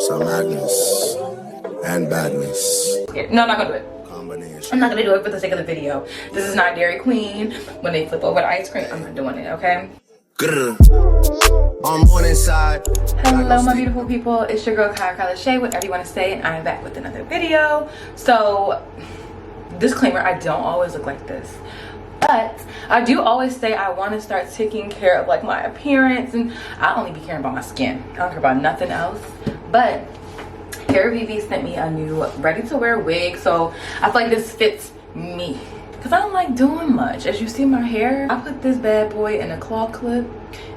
Some madness and badness. No, I'm not gonna do it. Combination. I'm not gonna do it for the sake of the video. This is not Dairy Queen. When they flip over the ice cream, I'm not doing it, okay? On one inside. Hello, my beautiful people. It's your girl, Lashaii, whatever you want to say, and I'm back with another video. So, disclaimer, I don't always look like this. But I do always say I want to start taking care of like my appearance, and I only be caring about my skin. I don't care about nothing else. But Hairvivi sent me a new ready-to-wear wig, so I feel like this fits me because I don't like doing much. As you see my hair, I put this bad boy in a claw clip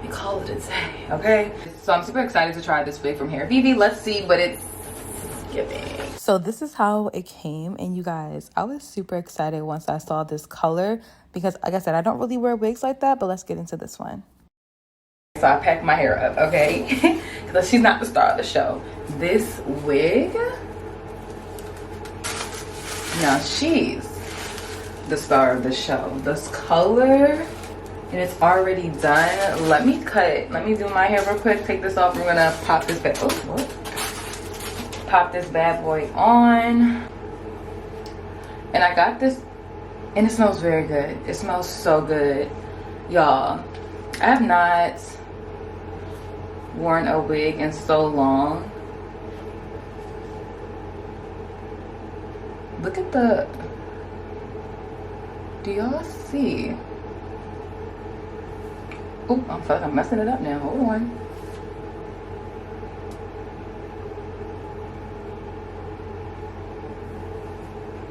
and call it a day, okay? So I'm super excited to try this wig from Hairvivi. Let's see what it's giving. So this is how it came, and you guys, I was super excited once I saw this color because, like I said, I don't really wear wigs like that, but let's get into this one. So I packed my hair up, okay? Because she's not the star of the show. This wig, now she's the star of the show. This color, and it's already done. Let me cut it. Let me do my hair real quick. Take this off. We're gonna pop this bad. Oh, what? Pop this bad boy on. And I got this, and it smells very good. It smells so good, y'all. I have not worn a wig in so long. Look at the, do y'all see? Oh, I feel like I'm messing it up now. Hold on.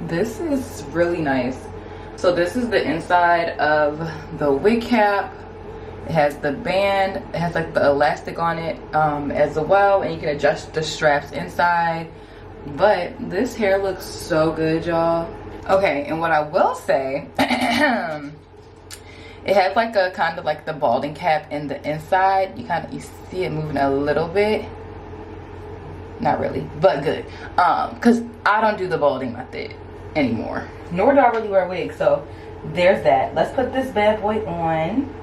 This is really nice. So this is the inside of the wig cap. It has the band, it has like the elastic on it as well, and you can adjust the straps inside. But this hair looks so good, y'all. Okay, and what I will say, it has like a kind of like the balding cap in the inside. You see it moving a little bit. Not really, but good. Because I don't do the balding method anymore. Nor do I really wear wigs, so there's that. Let's put this bad boy on.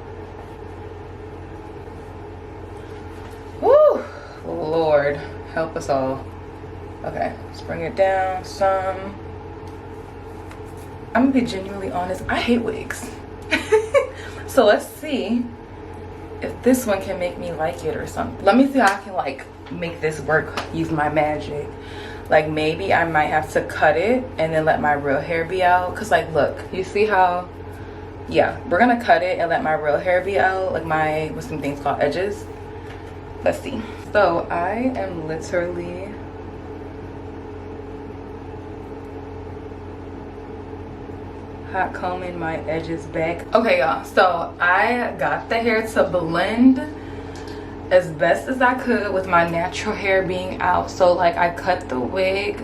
Woo! Lord, help us all. Okay, let's bring it down some. I'm gonna be genuinely honest, I hate wigs. So let's see if this one can make me like it or something. Let me see how I can like make this work, use my magic. Like maybe I might have to cut it and then let my real hair be out. Cause like look, you see how, yeah, we're gonna cut it and let my real hair be out. Like my, what's some things called edges. Let's see. So I am literally hot combing my edges back. Okay, y'all, so I got the hair to blend as best as I could with my natural hair being out. So like I cut the wig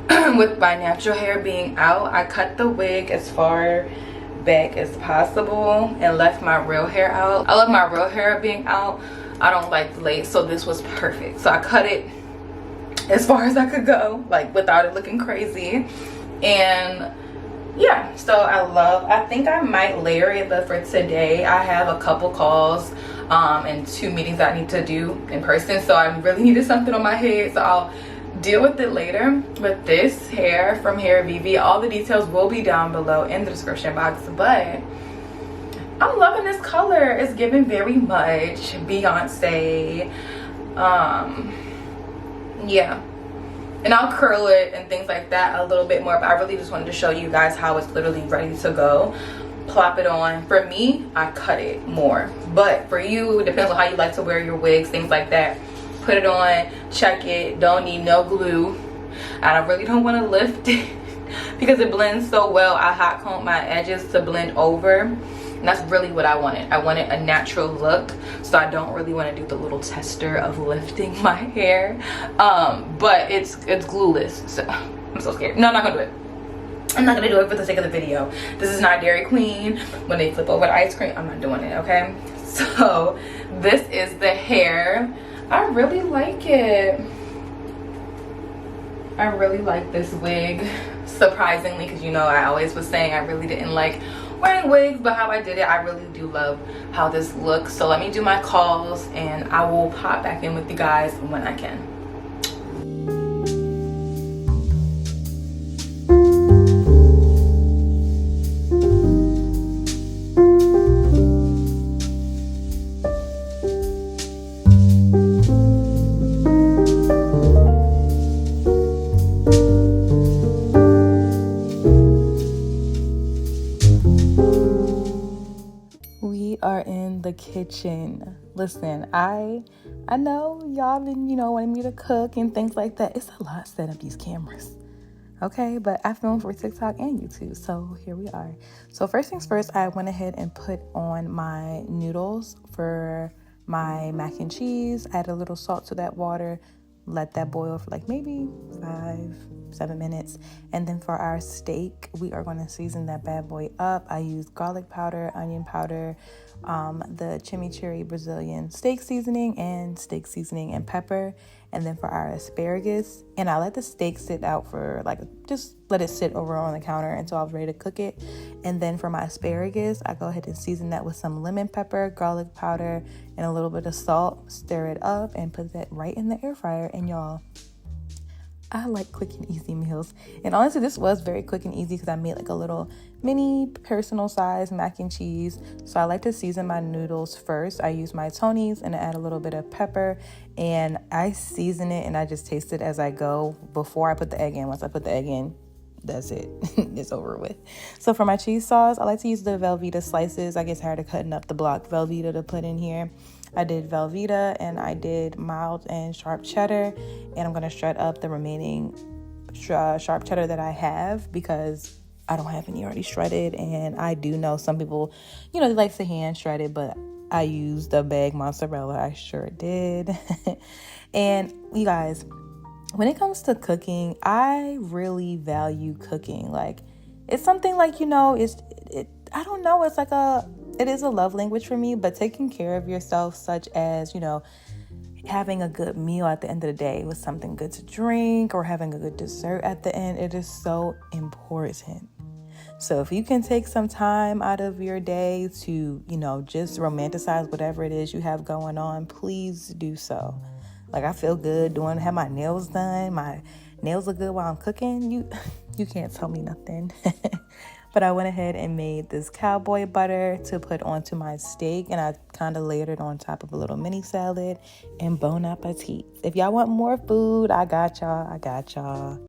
with my natural hair being out. I cut the wig as far back as possible and left my real hair out. I love my real hair being out. I don't like lace, so this was perfect. So I cut it as far as I could go, like without it looking crazy. And yeah, so I think I might layer it, but for today I have a couple calls and 2 meetings I need to do in person, so I really needed something on my head, so I'll deal with it later. But this hair from Hairvivi, all the details will be down below in the description box, but I'm loving this color. It's giving very much Beyonce. Yeah, and I'll curl it and things like that a little bit more, but I really just wanted to show you guys how it's literally ready to go. Plop it on. For me, I cut it more, but for you, it depends on how you like to wear your wigs, things like that. Put it on, check it. Don't need no glue. I really don't want to lift it because it blends so well. I hot comb my edges to blend over. And that's really what I wanted. I wanted a natural look, so I don't really want to do the little tester of lifting my hair. But it's glueless, so I'm so scared. No, I'm not gonna do it. I'm not gonna do it for the sake of the video. This is not Dairy Queen. When they flip over the ice cream, I'm not doing it, okay? So this is the hair. I really like it. I really like this wig, surprisingly, because you know I always was saying I really didn't like wearing wigs, but how I did it, I really do love how this looks. So let me do my calls and I will pop back in with you guys when I can. kitchen. Listen, I know y'all been, wanting me to cook and things like that. It's a lot setting up these cameras. Okay, but I filmed for TikTok and YouTube, so here we are. So first things first, I went ahead and put on my noodles for my mac and cheese. Add a little salt to that water, let that boil for like maybe 5-7 minutes. And then for our steak, we are going to season that bad boy up. I use garlic powder, onion powder, the chimichurri Brazilian steak seasoning and pepper. And then for our asparagus, and I let the steak sit out for just let it sit over on the counter until I was ready to cook it. And then for my asparagus, I go ahead and season that with some lemon pepper, garlic powder, and a little bit of salt. Stir it up and put that right in the air fryer. And y'all, I like quick and easy meals. And honestly, this was very quick and easy because I made like a little mini personal size mac and cheese. So I like to season my noodles first. I use my Tony's and I add a little bit of pepper and I season it and I just taste it as I go before I put the egg in. Once I put the egg in, that's it. It's over with. So for my cheese sauce, I like to use the Velveeta slices. I get tired of cutting up the block Velveeta to put in here. I did Velveeta and I did mild and sharp cheddar, and I'm going to shred up the remaining sharp cheddar that I have because I don't have any already shredded. And I do know some people, they like to hand shred it, but I used the bag mozzarella. I sure did. And you guys, when it comes to cooking, I really value cooking. Like, it's something like, I don't know, it is a love language for me, but taking care of yourself, such as, having a good meal at the end of the day with something good to drink or having a good dessert at the end, it is so important. So if you can take some time out of your day to, just romanticize whatever it is you have going on, please do so. Like, I feel good have my nails done. My nails look good while I'm cooking. You can't tell me nothing. But I went ahead and made this cowboy butter to put onto my steak, and I kind of layered it on top of a little mini salad, and bon appetit. If y'all want more food, I got y'all.